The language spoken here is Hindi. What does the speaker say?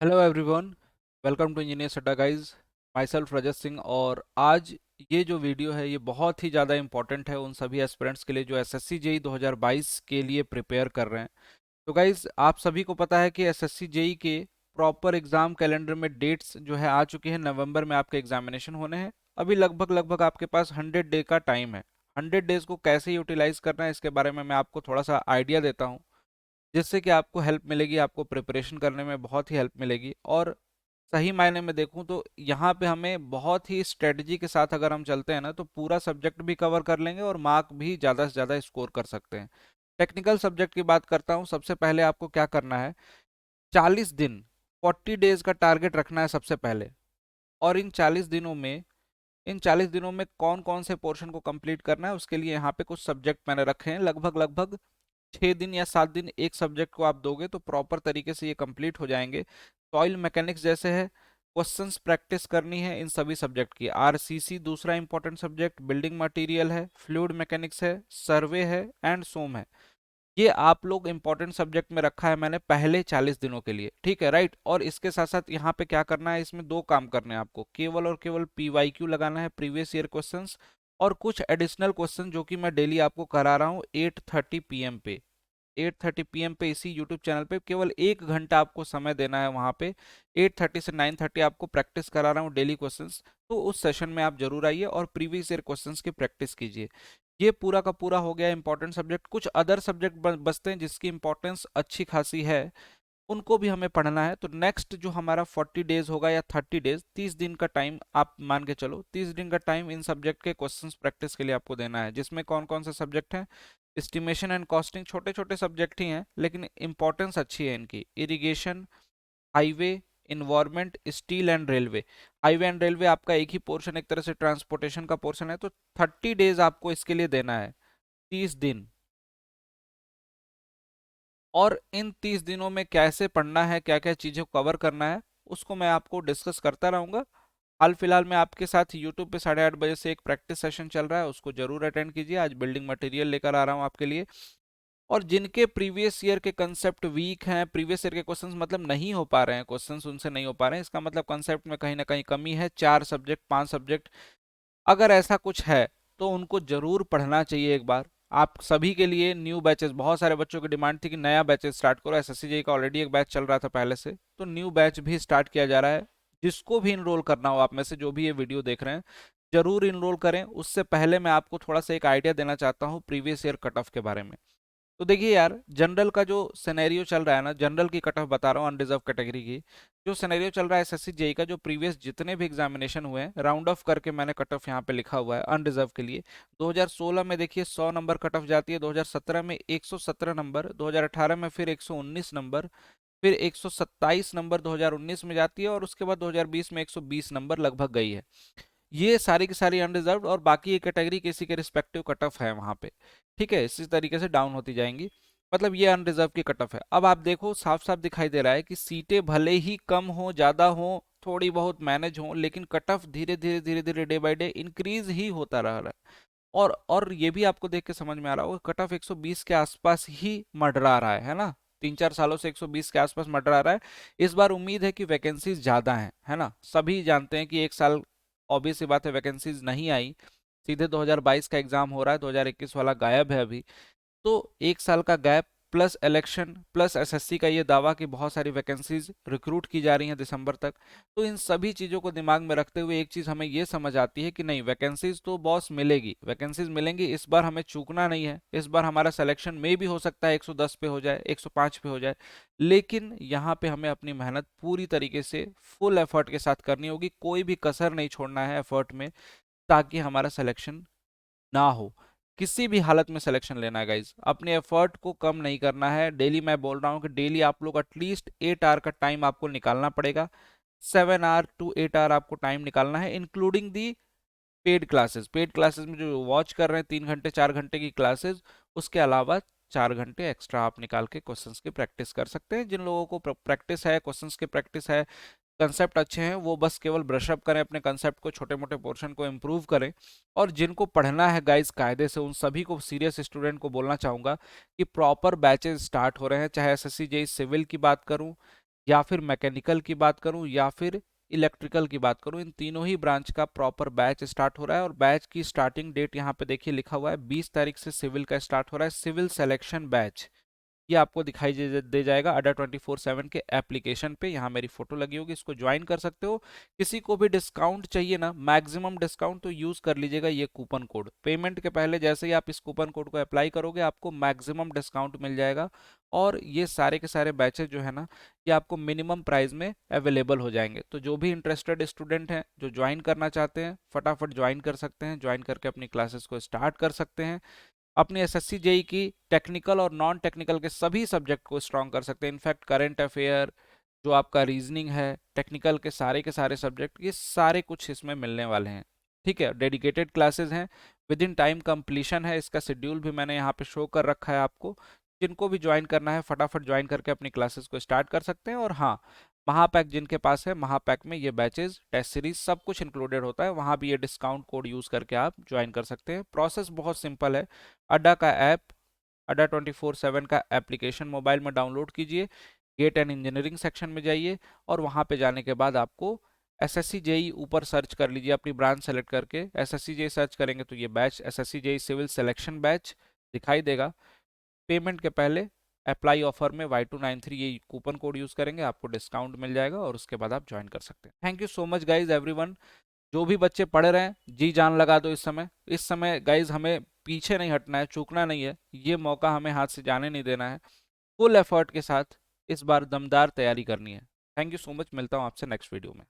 Hello everyone, welcome to engineer Adda guys. Myself Rajat Singh. और आज ये जो वीडियो है ये बहुत ही ज़्यादा इंपॉर्टेंट है उन सभी एस्पिरेंट्स के लिए जो एसएससी जेई 2022 के लिए प्रिपेयर कर रहे हैं। तो गाइस, आप सभी को पता है कि एसएससी जेई के प्रॉपर एग्जाम कैलेंडर में डेट्स जो है आ चुकी है। नवंबर में आपके एग्जामिनेशन होने हैं। अभी लगभग लगभग आपके पास 100 डे का टाइम है। 100 डेज को कैसे यूटिलाइज करना है इसके बारे में मैं आपको थोड़ा सा आइडिया देता हूँ, जिससे कि आपको हेल्प मिलेगी, आपको प्रिपरेशन करने में बहुत ही हेल्प मिलेगी। और सही मायने में देखूं तो यहाँ पे हमें बहुत ही स्ट्रेटजी के साथ अगर हम चलते हैं ना तो पूरा सब्जेक्ट भी कवर कर लेंगे और मार्क भी ज़्यादा से ज़्यादा स्कोर कर सकते हैं। टेक्निकल सब्जेक्ट की बात करता हूँ। सबसे पहले आपको क्या करना है, 40 दिन 40 डेज का टारगेट रखना है सबसे पहले। और इन 40 दिनों में कौन कौन से पोर्शन को कंप्लीट करना है उसके लिए यहाँ पे कुछ सब्जेक्ट मैंने रखे हैं। लगभग लगभग 6 दिन या 7 दिन एक सब्जेक्ट को आप दोगे तो प्रॉपर तरीके से ये कंप्लीट हो जाएंगे। सॉइल मैकेनिक्स जैसे है, क्वेश्चंस प्रैक्टिस करनी है इन सभी सब्जेक्ट की। आरसीसी दूसरा इंपॉर्टेंट सब्जेक्ट, बिल्डिंग मटेरियल है, फ्लूइड मैकेनिक्स है, सर्वे है एंड सोम है। ये आप लोग इंपॉर्टेंट सब्जेक्ट में रखा है मैंने पहले 40 दिनों के लिए, ठीक है, राइट। और इसके साथ साथ यहाँ पे क्या करना है, इसमें दो काम करने हैं आपको, केवल और केवल पीवाईक्यू लगाना है, प्रीवियस ईयर क्वेश्चंस, और कुछ एडिशनल क्वेश्चन जो कि मैं डेली आपको करा रहा हूँ 8:30 पीएम पे। 8:30 पीएम पे इसी यूट्यूब चैनल पे केवल 1 घंटा आपको समय देना है। वहाँ पे 8:30 से 9:30 आपको प्रैक्टिस करा रहा हूँ डेली क्वेश्चंस। तो उस सेशन में आप जरूर आइए और प्रीवियस ईयर क्वेश्चंस की प्रैक्टिस कीजिए। ये पूरा का पूरा हो गया इंपॉर्टेंट सब्जेक्ट। कुछ अदर सब्जेक्ट बचते हैं जिसकी इंपॉर्टेंस अच्छी खासी है, उनको भी हमें पढ़ना है। तो नेक्स्ट जो हमारा 40 डेज होगा या 30 डेज, 30 दिन का टाइम आप मान के चलो, 30 दिन का टाइम इन सब्जेक्ट के क्वेश्चंस प्रैक्टिस के लिए आपको देना है। जिसमें कौन कौन से सब्जेक्ट हैं, एस्टिमेशन एंड कॉस्टिंग, छोटे छोटे सब्जेक्ट ही हैं लेकिन इंपॉर्टेंस अच्छी है इनकी। Irrigation, highway, environment, steel and railway. Highway and railway आपका एक ही पोर्शन, एक तरह से ट्रांसपोर्टेशन का पोर्शन है। तो 30 डेज आपको इसके लिए देना है, 30 दिन। और इन 30 दिनों में कैसे पढ़ना है, क्या क्या चीज़ें कवर करना है, उसको मैं आपको डिस्कस करता रहूंगा। हाल फिलहाल में आपके साथ यूट्यूब पे 8:30 बजे से एक प्रैक्टिस सेशन चल रहा है, उसको जरूर अटेंड कीजिए। आज बिल्डिंग मटेरियल लेकर आ रहा हूँ आपके लिए। और जिनके प्रीवियस ईयर के कंसेप्ट वीक हैं, प्रीवियस ईयर के क्वेश्चंस मतलब नहीं हो पा रहे हैं, क्वेश्चंस उनसे नहीं हो पा रहे हैं, इसका मतलब कंसेप्ट में कहीं ना कहीं कमी है, 4 सब्जेक्ट 5 सब्जेक्ट अगर ऐसा कुछ है तो उनको जरूर पढ़ना चाहिए एक बार। आप सभी के लिए न्यू बैचेस, बहुत सारे बच्चों की डिमांड थी कि नया बैचेस स्टार्ट करो। एसएससी जेई का ऑलरेडी एक बैच चल रहा था पहले से, तो न्यू बैच भी स्टार्ट किया जा रहा है। जिसको भी इनरोल करना हो आप में से, जो भी ये वीडियो देख रहे हैं, जरूर इनरोल करें। उससे पहले मैं आपको थोड़ा सा एक आइडिया देना चाहता हूँ प्रीवियस ईयर कट ऑफ के बारे में। तो देखिए यार, जनरल का जो सिनेरियो चल रहा है ना, जनरल की कट ऑफ बता रहा हूँ, अनरिजर्व कैटेगरी की जो सिनेरियो चल रहा है एसएससी जेई का, जो प्रीवियस जितने भी एग्जामिनेशन हुए हैं राउंड ऑफ करके मैंने कट ऑफ यहाँ पे लिखा हुआ है अनरिजर्व के लिए। 2016 में देखिए 100 नंबर कट ऑफ जाती है, 2017 में 117 नंबर, 2018 में फिर 119 नंबर, फिर 127 नंबर 2019 में जाती है, और उसके बाद 2020 में 120 नंबर लगभग गई है। ये सारी की सारी अनरिजर्व, और बाकी ये कैटेगरी किसी के रिस्पेक्टिव कट ऑफ है वहां पे, ठीक है। इसी तरीके से डाउन होती जाएंगी। मतलब ये अनरिजर्व की कट ऑफ है। अब आप देखो, साफ साफ दिखाई दे रहा है कि सीटें भले ही कम हो, ज्यादा हो, थोड़ी बहुत मैनेज हो, लेकिन कट ऑफ धीरे धीरे धीरे धीरे डे बाय डे इंक्रीज ही होता रह रहा है। और ये भी आपको देख के समझ में आ रहा होगा, कट ऑफ 120 के आसपास ही मंडरा रहा है ना। 3-4 सालों से 120 के आसपास मंडरा रहा है। इस बार उम्मीद है कि वैकेंसीज ज्यादा हैं, है ना। सभी जानते हैं कि एक साल ऑब्वियस सी बात है वैकेंसीज नहीं आई, सीधे 2022 का एग्जाम हो रहा है, 2021 वाला गायब है अभी। तो एक साल का gap plus election plus SSC का ये दावा कि बहुत सारी वैकेंसीज रिक्रूट की जा रही हैं दिसंबर तक। तो इन सभी चीज़ों को दिमाग में रखते हुए एक चीज़ हमें ये समझ आती है कि नहीं, वैकेंसीज तो बॉस मिलेगी, वैकेंसीज मिलेंगी, इस बार हमें चूकना नहीं है। इस बार हमारा सिलेक्शन में भी हो सकता है 110 पे हो जाए, 105 पे हो जाए, लेकिन यहाँ पे हमें अपनी मेहनत पूरी तरीके से फुल एफर्ट के साथ करनी होगी, कोई भी कसर नहीं छोड़ना है एफर्ट में, ताकि हमारा सिलेक्शन ना हो। किसी भी हालत में सिलेक्शन लेना है गाइज, अपने एफर्ट को कम नहीं करना है। डेली मैं बोल रहा हूँ कि डेली आप लोग एटलीस्ट 8 आवर का टाइम आपको निकालना पड़ेगा। 7 आवर to 8 आवर आपको टाइम निकालना है, including the paid classes. Paid classes में जो वॉच कर रहे हैं 3 घंटे 4 घंटे की क्लासेस, उसके अलावा 4 घंटे एक्स्ट्रा आप निकाल के क्वेश्चंस की प्रैक्टिस कर सकते हैं। जिन लोगों को प्रैक्टिस है, क्वेश्चंस की प्रैक्टिस है, कंसेप्ट अच्छे हैं, वो बस केवल ब्रश अप करें अपने कंसेप्ट को, छोटे मोटे पोर्शन को इम्प्रूव करें। और जिनको पढ़ना है गाइस कायदे से, उन सभी को, सीरियस स्टूडेंट को बोलना चाहूँगा कि प्रॉपर बैचेस स्टार्ट हो रहे हैं। चाहे एसएससी जेई सिविल की बात करूँ या फिर मैकेनिकल की बात करूं या फिर इलेक्ट्रिकल की बात करूं, इन तीनों ही ब्रांच का प्रॉपर बैच स्टार्ट हो रहा है। और बैच की स्टार्टिंग डेट यहाँ पे देखिए लिखा हुआ है 20 तारीख से सिविल का स्टार्ट हो रहा है, सिविल सिलेक्शन बैच। ये आपको दिखाई दे जाएगा अड्डा 24/7 के एप्लीकेशन पे, यहाँ मेरी फोटो लगी होगी, इसको ज्वाइन कर सकते हो। किसी को भी डिस्काउंट चाहिए ना, मैक्सिमम डिस्काउंट, तो यूज कर लीजिएगा ये कूपन कोड। पेमेंट के पहले जैसे ही आप इस कूपन कोड को अप्लाई करोगे आपको मैक्सिमम डिस्काउंट मिल जाएगा। और ये सारे के सारे बैचेस जो है ना, ये आपको मिनिमम प्राइस में अवेलेबल हो जाएंगे। तो जो भी इंटरेस्टेड स्टूडेंट हैं जो ज्वाइन करना चाहते हैं फटाफट ज्वाइन कर सकते हैं, ज्वाइन करके अपनी क्लासेस को स्टार्ट कर सकते हैं। अपनी एसएससी जेई की टेक्निकल और नॉन टेक्निकल के सभी सब्जेक्ट को स्ट्रॉन्ग कर सकते हैं। इनफैक्ट करंट अफेयर, जो आपका रीजनिंग है, टेक्निकल के सारे सब्जेक्ट, ये सारे कुछ इसमें मिलने वाले हैं। ठीक है, डेडिकेटेड क्लासेस हैं, विद इन टाइम कंप्लीशन है। इसका शेड्यूल भी मैंने यहाँ पे शो कर रखा है आपको। जिनको भी ज्वाइन करना है फटाफट ज्वाइन करके अपनी क्लासेस को स्टार्ट कर सकते हैं। और हाँ, महापैक जिनके पास है, महापैक में ये बैचेस, टेस्ट सीरीज सब कुछ इंक्लूडेड होता है, वहाँ भी ये डिस्काउंट कोड यूज करके आप ज्वाइन कर सकते हैं। प्रोसेस बहुत सिंपल है। अड्डा का ऐप, अड्डा 24/7 का एप्लीकेशन मोबाइल में डाउनलोड कीजिए, गेट एंड इंजीनियरिंग सेक्शन में जाइए, और वहाँ पे जाने के बाद आपको एसएससी जेई ऊपर सर्च कर लीजिए, अपनी ब्रांच सेलेक्ट करके एसएससी जेई सर्च करेंगे तो ये batch SSC JE civil selection batch दिखाई देगा। पेमेंट के पहले अप्लाई ऑफर में Y293 ये कूपन कोड यूज करेंगे, आपको डिस्काउंट मिल जाएगा और उसके बाद आप ज्वाइन कर सकते हैं। Thank you so much guys everyone. जो भी बच्चे पढ़ रहे हैं जी जान लगा दो इस समय गाइज, हमें पीछे नहीं हटना है, चूकना नहीं है, ये मौका हमें हाथ से जाने नहीं देना है। फुल एफर्ट के साथ इस बार दमदार तैयारी करनी है। थैंक यू सो मच, मिलता हूँ आपसे नेक्स्ट वीडियो में।